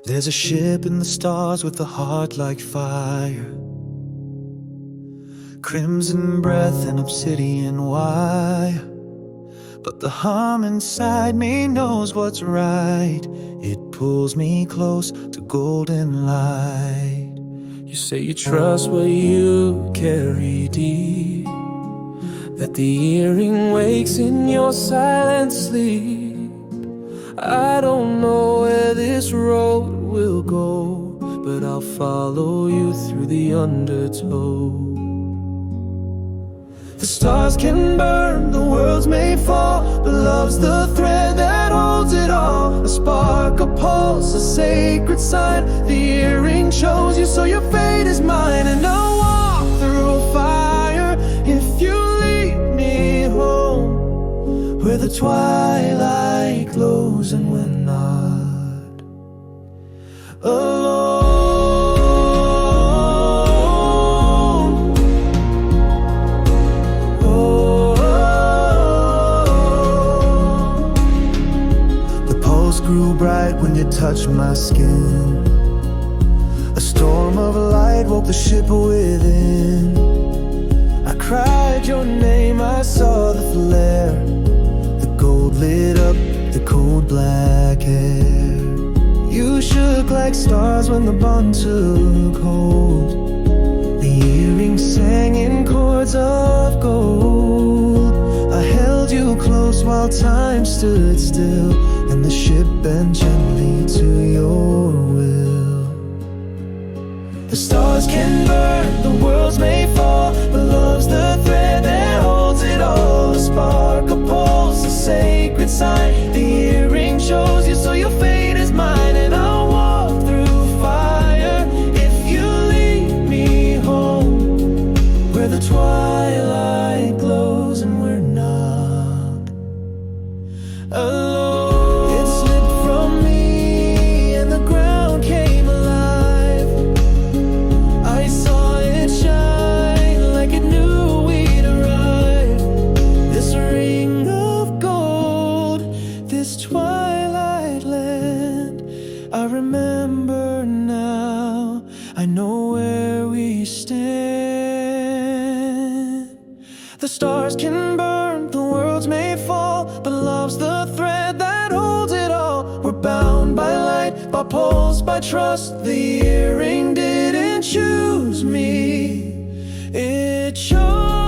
There's a ship in the stars with a heart like fire, crimson breath and obsidian wire. But the hum inside me knows what's right. It pulls me close to golden light. You say you trust what you carry deep, that the earring wakes in your silent sleep. I don't know where this road will go, but I'll follow you through the undertow. The stars can burn, the worlds may fall, but love's the thread that holds it all. A spark, a pulse, a sacred sign. The earring shows you, so your fate is mine. And I'll walk through fire if you lead me home, where the twilight glows and we're not alone. Grew bright when you touched my skin. A storm of light woke the ship within. I cried your name, I saw the flare. The gold lit up the cold black hair. You shook like stars when the bond took hold. The earring sang in chords of gold. I held you close while time stood still, and the ship bent gently to your will. The stars can burn, the worlds may fall, but love's the thread that holds it all. A spark, a pulse, a sacred sign. The earring shows you, so your fate is mine. And I'll walk through fire if you lead me home, where the twilight glows and we're not alone. I remember now, I know where we stand. The stars can burn, the worlds may fall, but love's the thread that holds it all. We're bound by light, by pulse, by trust. The earring didn't choose me, it chose